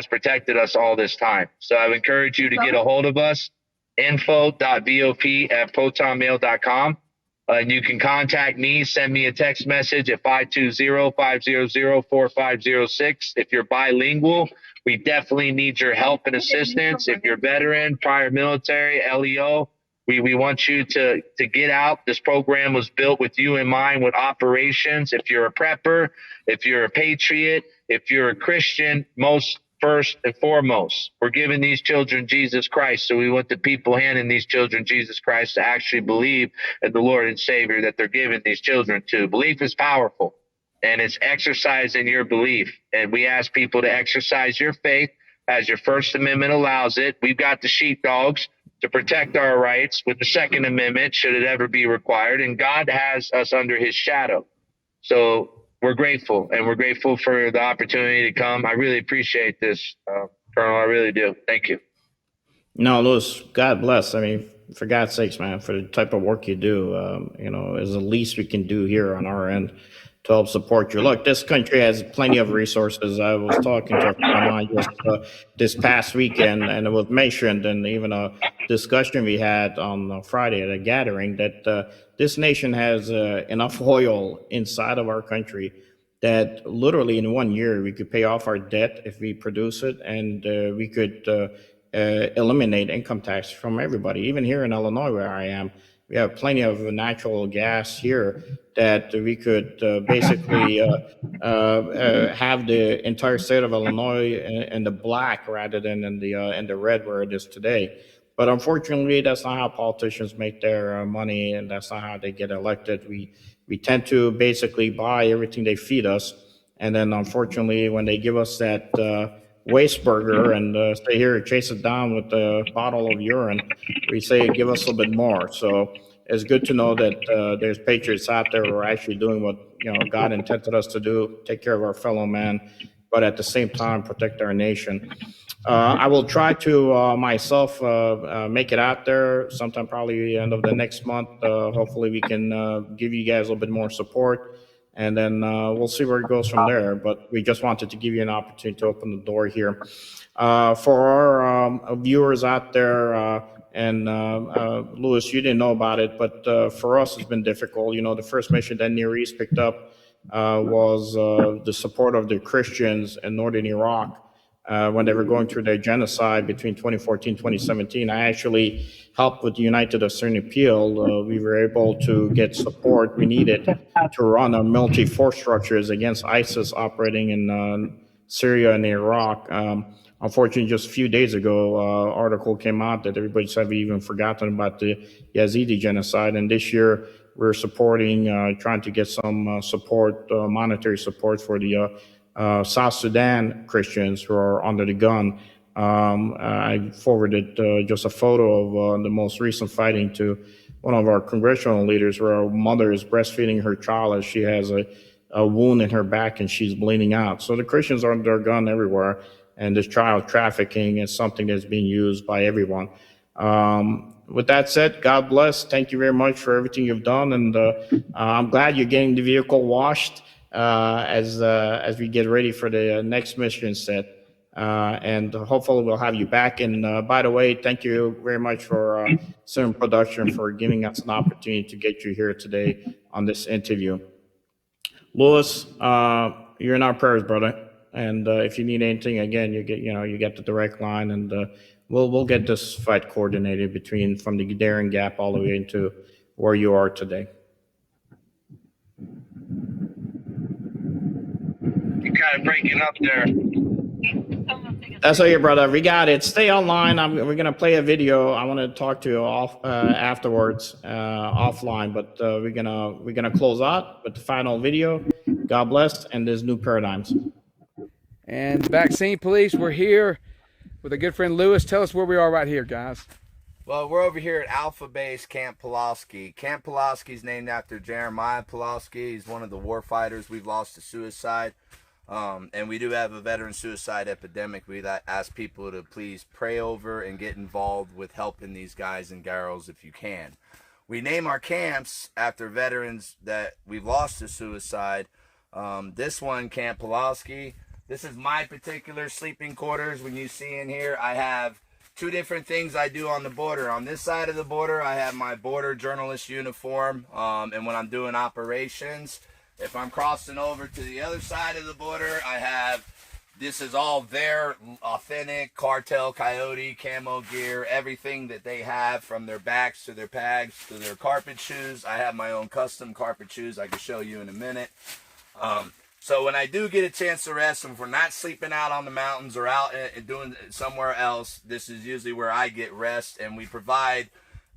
protected us all this time. So I would encourage you to get a hold of us, info.vop@protonmail.com. And you can contact me, send me a text message at 520-500-4506. If you're bilingual, we definitely need your help and assistance. If you're veteran, prior military, LEO, we want you to get out. This program was built with you in mind with operations. If you're a prepper, if you're a patriot, if you're a Christian, first and foremost, we're giving these children Jesus Christ. So we want the people handing these children Jesus Christ to actually believe in the Lord and Savior that they're giving these children to. Belief is powerful, and it's exercising your belief. And we ask people to exercise your faith as your First Amendment allows it. We've got the sheepdogs to protect our rights with the Second Amendment, should it ever be required. And God has us under his shadow. So we're grateful, and we're grateful for the opportunity to come. I really appreciate this, Colonel. I really do. Thank you. No, Louis, God bless. I mean, for God's sakes, man, for the type of work you do, is the least we can do here on our end to help support you. Look, this country has plenty of resources. I was talking to a friend of mine just this past weekend, and it was mentioned, and even a discussion we had on Friday at a gathering, that this nation has enough oil inside of our country that literally in 1 year we could pay off our debt if we produce it, and we could eliminate income tax from everybody. Even here in Illinois, where I am, we have plenty of natural gas here that we could basically have the entire state of Illinois in the black rather than in the red where it is today. But unfortunately, that's not how politicians make their money, and that's not how they get elected. We tend to basically buy everything they feed us, and then unfortunately, when they give us that waste burger and say here, chase it down with a bottle of urine, we say give us a little bit more. So it's good to know that there's patriots out there who are actually doing what God intended us to do, take care of our fellow man, but at the same time protect our nation. I will try to myself make it out there sometime probably end of the next month. Hopefully we can give you guys a little bit more support, and then we'll see where it goes from there. But we just wanted to give you an opportunity to open the door here. For our viewers out there, and Louis, you didn't know about it, but for us it's been difficult. The first mission that Near East picked up was the support of the Christians in northern Iraq. When they were going through their genocide between 2014 2017, I actually helped with the United Assyrian Appeal. We were able to get support we needed to run our military force structures against ISIS operating in Syria and Iraq. Unfortunately, just a few days ago, article came out that everybody's have even forgotten about the Yazidi genocide. And this year, we're supporting, trying to get some support, monetary support for the South Sudan Christians who are under the gun. I forwarded just a photo of the most recent fighting to one of our congressional leaders, where a mother is breastfeeding her child as she has a wound in her back and she's bleeding out. So the Christians are under their gun everywhere, and this child trafficking is something that's being used by everyone. With that said, God bless. Thank you very much for everything you've done, and I'm glad you're getting the vehicle washed as we get ready for the next mission set. And hopefully we'll have you back. And by the way, thank you very much for Sim Production for giving us an opportunity to get you here today on this interview. Louis, you're in our prayers, brother. And if you need anything, again, you get the direct line, and we'll get this fight coordinated from the Darien Gap all the way into where you are today. You're kind of breaking up there. That's okay, brother. We got it. Stay online. We're gonna play a video. I want to talk to you afterwards, offline. But we're gonna close out with the final video. God bless, and there's new paradigms. And Vaccine Police, we're here with a good friend Louis. Tell us where we are right here, guys. Well, we're over here at Alpha Base Camp Pulaski. Camp Pulaski is named after Jeremiah Pulaski. He's one of the war fighters we've lost to suicide. And we do have a veteran suicide epidemic. We ask people to please pray over and get involved with helping these guys and girls if you can. We name our camps after veterans that we've lost to suicide. This one, Camp Pulaski. This is my particular sleeping quarters. When you see in here, I have two different things I do on the border. On this side of the border, I have my border journalist uniform. And when I'm doing operations, if I'm crossing over to the other side of the border, this is all their authentic Cartel Coyote camo gear, everything that they have, from their backs to their pads to their carpet shoes. I have my own custom carpet shoes I can show you in a minute. So when I do get a chance to rest, and if we're not sleeping out on the mountains or out doing somewhere else, this is usually where I get rest, and we provide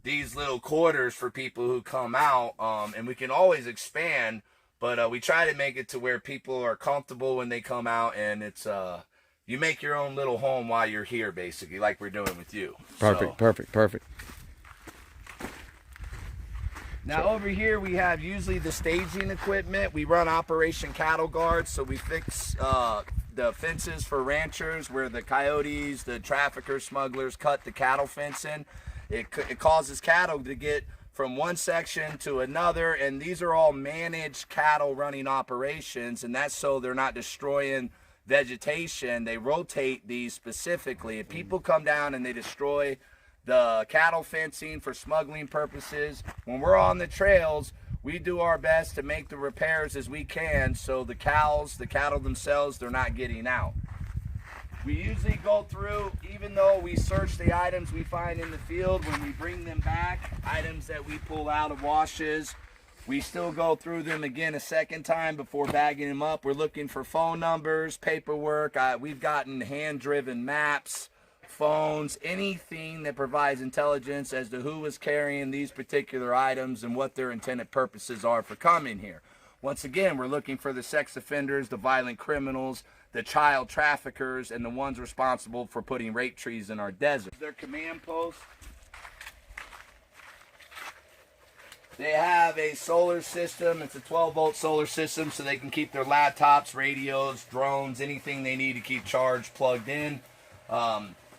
these little quarters for people who come out, and we can always expand, but we try to make it to where people are comfortable when they come out, and it's you make your own little home while you're here, basically, like we're doing with you. Perfect, perfect. Now over here we have usually the staging equipment. We run Operation Cattle Guard, so we fix the fences for ranchers where the coyotes, the traffickers, smugglers cut the cattle fence in. It causes cattle to get from one section to another, and these are all managed cattle running operations, and that's so they're not destroying vegetation. They rotate these specifically. If people come down and they destroy the cattle fencing for smuggling purposes, when we're on the trails, we do our best to make the repairs as we can so the cattle themselves, they're not getting out. We usually go through, even though we search the items we find in the field, when we bring them back, items that we pull out of washes, we still go through them again a second time before bagging them up. We're looking for phone numbers, paperwork. We've gotten hand-driven maps, phones, anything that provides intelligence as to who was carrying these particular items and what their intended purposes are for coming here. Once again, we're looking for the sex offenders, the violent criminals, the child traffickers, and the ones responsible for putting rape trees in our desert. Their command post. They have a solar system. It's a 12-volt solar system, so they can keep their laptops, radios, drones, anything they need to keep charged, plugged in.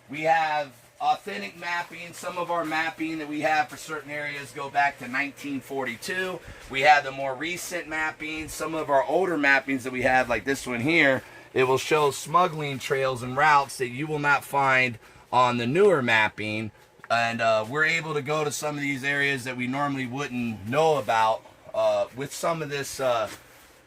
We have authentic mapping. Some of our mapping that we have for certain areas go back to 1942. We have the more recent mapping. Some of our older mappings that we have, like this one here, it will show smuggling trails and routes that you will not find on the newer mapping. And we're able to go to some of these areas that we normally wouldn't know about with some of this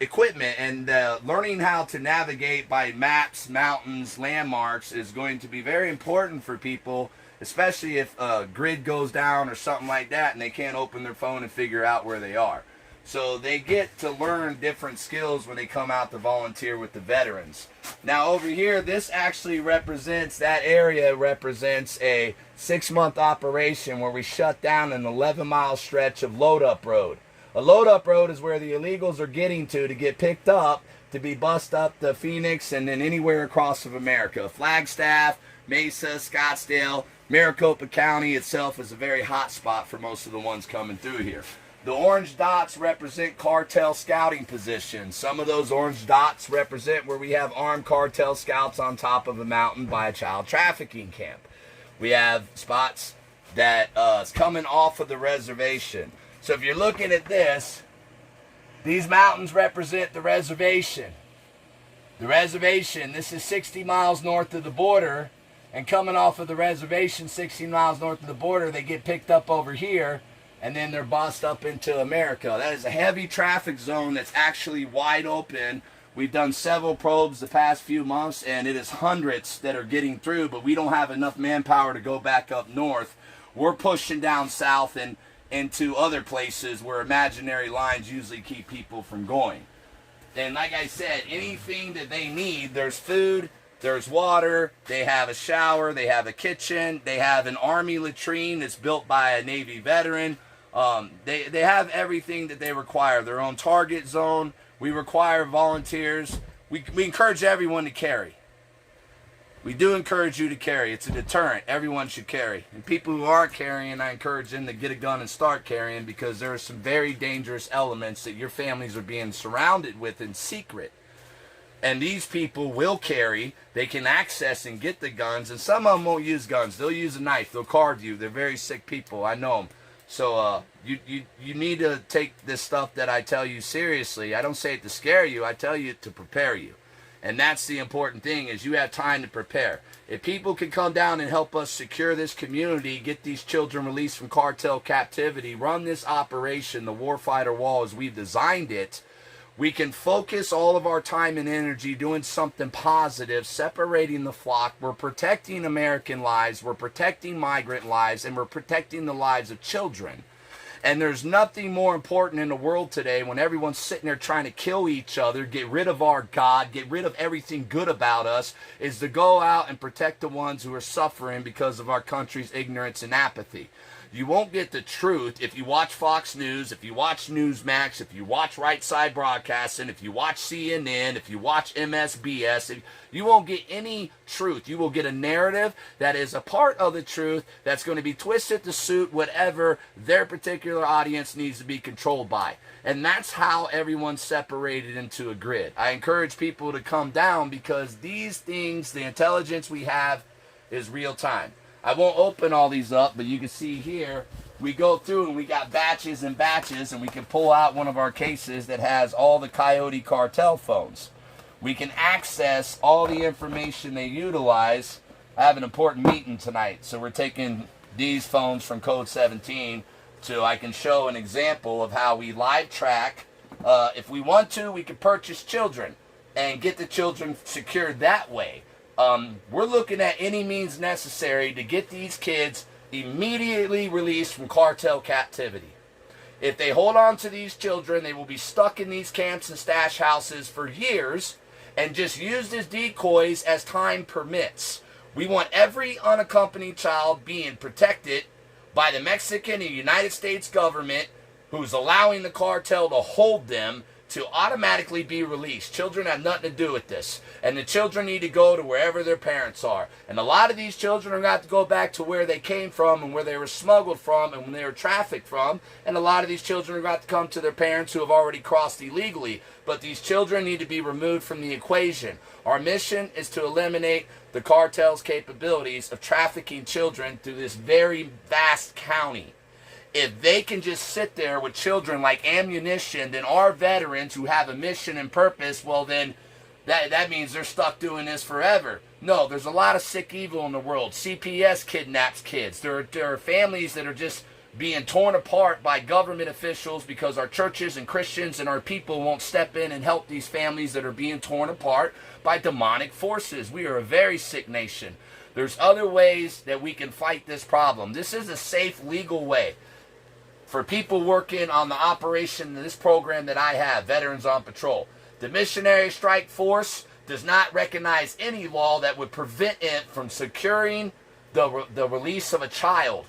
equipment. And learning how to navigate by maps, mountains, landmarks is going to be very important for people, especially if a grid goes down or something like that and they can't open their phone and figure out where they are. So they get to learn different skills when they come out to volunteer with the veterans. Now over here, this actually represents, that area represents a 6-month operation where we shut down an 11-mile stretch of load-up road. A load-up road is where the illegals are getting to get picked up, to be bussed up to Phoenix and then anywhere across of America. Flagstaff, Mesa, Scottsdale, Maricopa County itself is a very hot spot for most of the ones coming through here. The orange dots represent cartel scouting positions. Some of those orange dots represent where we have armed cartel scouts on top of a mountain by a child trafficking camp. We have spots that is coming off of the reservation. So if you're looking at this, these mountains represent the reservation. The reservation, this is 60 miles north of the border, and coming off of the reservation 60 miles north of the border, they get picked up over here, and then they're bossed up into America. That is a heavy traffic zone that's actually wide open. We've done several probes the past few months, and it is hundreds that are getting through, but we don't have enough manpower to go back up north. We're pushing down south and into other places where imaginary lines usually keep people from going. And like I said, anything that they need, there's food, there's water, they have a shower, they have a kitchen, they have an Army latrine that's built by a Navy veteran. They have everything that they require, their own target zone. We require volunteers. We encourage everyone to carry. We do encourage you to carry. It's a deterrent. Everyone should carry. And people who aren't carrying, I encourage them to get a gun and start carrying, because there are some very dangerous elements that your families are being surrounded with in secret. And these people will carry. They can access and get the guns. And some of them won't use guns. They'll use a knife. They'll carve you. They're very sick people. I know them. So you need to take this stuff that I tell you seriously. I don't say it to scare you. I tell you to prepare you. And that's the important thing, is you have time to prepare. If people can come down and help us secure this community, get these children released from cartel captivity, run this operation, the Warfighter Wall as we've designed it, we can focus all of our time and energy doing something positive, separating the flock. We're protecting American lives, we're protecting migrant lives, and we're protecting the lives of children. And there's nothing more important in the world today, when everyone's sitting there trying to kill each other, get rid of our God, get rid of everything good about us, is to go out and protect the ones who are suffering because of our country's ignorance and apathy. You won't get the truth if you watch Fox News, if you watch Newsmax, if you watch Right Side Broadcasting, if you watch CNN, if you watch MSBS. You won't get any truth. You will get a narrative that is a part of the truth that's going to be twisted to suit whatever their particular audience needs to be controlled by. And that's how everyone's separated into a grid. I encourage people to come down, because these things, the intelligence we have, is real time. I won't open all these up, but you can see here, we go through and we got batches and batches, and we can pull out one of our cases that has all the Coyote Cartel phones. We can access all the information they utilize. I have an important meeting tonight, so we're taking these phones from Code 17 so I can show an example of how we live track. If we want to, we can purchase children and get the children secured that way. We're looking at any means necessary to get these kids immediately released from cartel captivity. If they hold on to these children, they will be stuck in these camps and stash houses for years and just used as decoys as time permits. We want every unaccompanied child being protected by the Mexican and United States government, who's allowing the cartel to hold them, to automatically be released. Children have nothing to do with this. And the children need to go to wherever their parents are. And a lot of these children are going to have to go back to where they came from and where they were smuggled from and when they were trafficked from. And a lot of these children are going to have to come to their parents who have already crossed illegally. But these children need to be removed from the equation. Our mission is to eliminate the cartel's capabilities of trafficking children through this very vast county. If they can just sit there with children like ammunition, then our veterans who have a mission and purpose, well then, that means they're stuck doing this forever. No, there's a lot of sick evil in the world. CPS kidnaps kids. There are families that are just being torn apart by government officials because our churches and Christians and our people won't step in and help these families that are being torn apart by demonic forces. We are a very sick nation. There's other ways that we can fight this problem. This is a safe, legal way. For people working on the operation of this program that I have, Veterans on Patrol, the Missionary Strike Force does not recognize any law that would prevent it from securing the release of a child.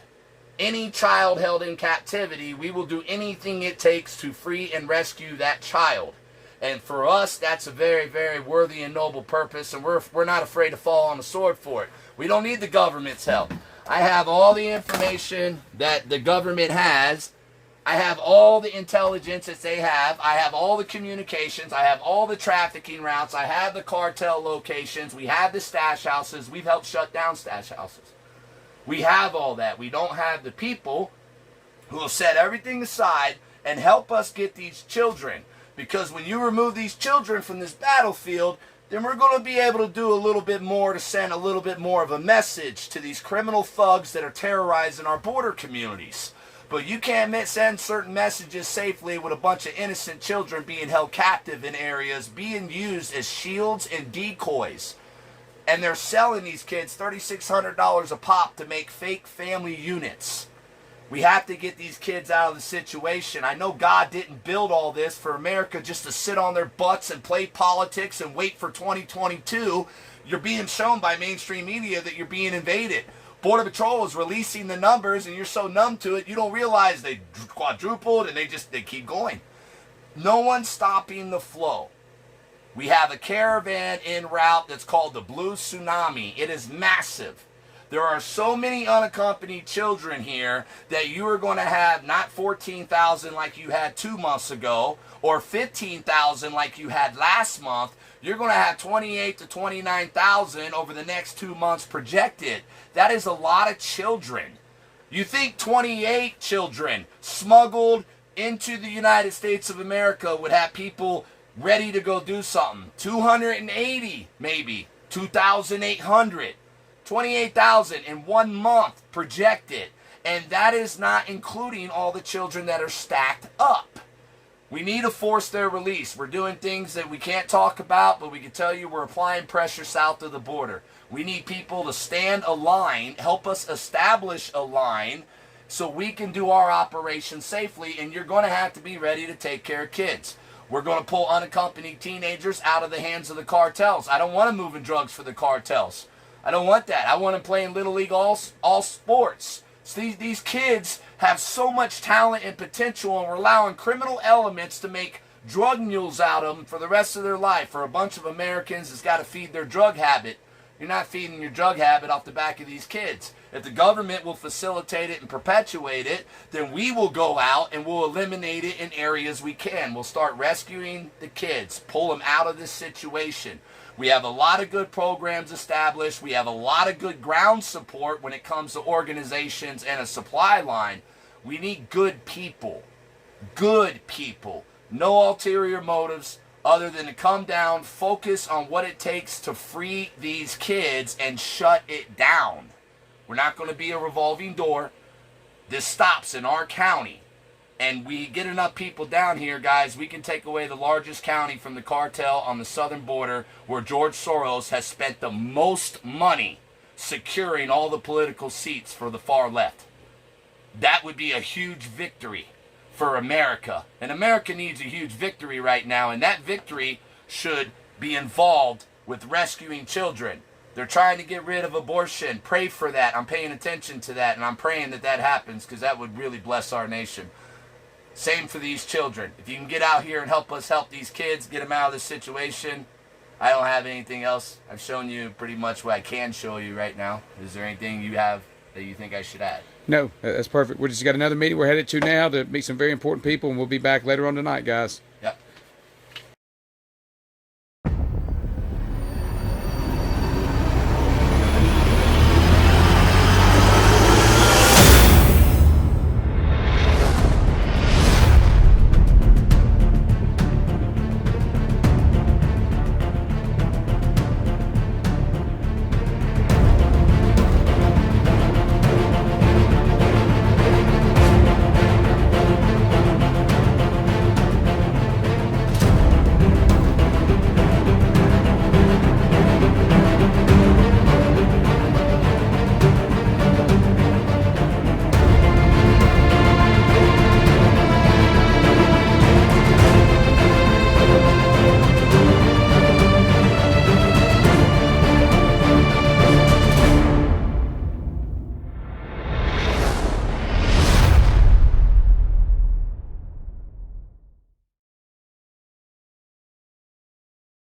Any child held in captivity, we will do anything it takes to free and rescue that child. And for us, that's a very, very worthy and noble purpose, and we're not afraid to fall on the sword for it. We don't need the government's help. I have all the information that the government has. I have all the intelligence that they have. I have all the communications. I have all the trafficking routes. I have the cartel locations. We have the stash houses. We've helped shut down stash houses. We have all that. We don't have the people who will set everything aside and help us get these children. Because when you remove these children from this battlefield, then we're going to be able to do a little bit more to send a little bit more of a message to these criminal thugs that are terrorizing our border communities. But you can't send certain messages safely with a bunch of innocent children being held captive in areas, being used as shields and decoys. And they're selling these kids $3,600 a pop to make fake family units. We have to get these kids out of the situation. I know God didn't build all this for America just to sit on their butts and play politics and wait for 2022. You're being shown by mainstream media that you're being invaded. Border Patrol is releasing the numbers and you're so numb to it, you don't realize they quadrupled and they keep going. No one's stopping the flow. We have a caravan en route that's called the Blue Tsunami. It is massive. There are so many unaccompanied children here that you are going to have not 14,000 like you had 2 months ago or 15,000 like you had last month. You're going to have 28 to 29,000 over the next 2 months projected. That is a lot of children. You think 28 children smuggled into the United States of America would have people ready to go do something? 280 maybe, 2,800. 28,000 in 1 month projected. And that is not including all the children that are stacked up. We need to force their release. We're doing things that we can't talk about, but we can tell you we're applying pressure south of the border. We need people to stand a line, help us establish a line so we can do our operation safely, and you're going to have to be ready to take care of kids. We're going to pull unaccompanied teenagers out of the hands of the cartels. I don't want them moving drugs for the cartels. I don't want that. I want them playing Little League all sports. So these kids have so much talent and potential, and we're allowing criminal elements to make drug mules out of them for the rest of their life. For a bunch of Americans that's got to feed their drug habit. You're not feeding your drug habit off the back of these kids. If the government will facilitate it and perpetuate it, then we will go out and we'll eliminate it in areas we can. We'll start rescuing the kids, pull them out of this situation. We have a lot of good programs established. We have a lot of good ground support when it comes to organizations and a supply line. We need good people. Good people. No ulterior motives other than to come down, focus on what it takes to free these kids and shut it down. We're not going to be a revolving door. This stops in our county. and we get enough people down here, guys, we can take away the largest county from the cartel on the southern border, where George Soros has spent the most money securing all the political seats for the far left. That would be a huge victory for America. And America needs a huge victory right now, and that victory should be involved with rescuing children. They're trying to get rid of abortion. Pray for that. I'm paying attention to that, and I'm praying that that happens, because that would really bless our nation. Same for these children. If you can get out here and help us help these kids, get them out of this situation. I don't have anything else. I've shown you pretty much what I can show you right now. Is there anything you have that you think I should add? No, that's perfect. We just got another meeting we're headed to now to meet some very important people, and we'll be back later on tonight, guys.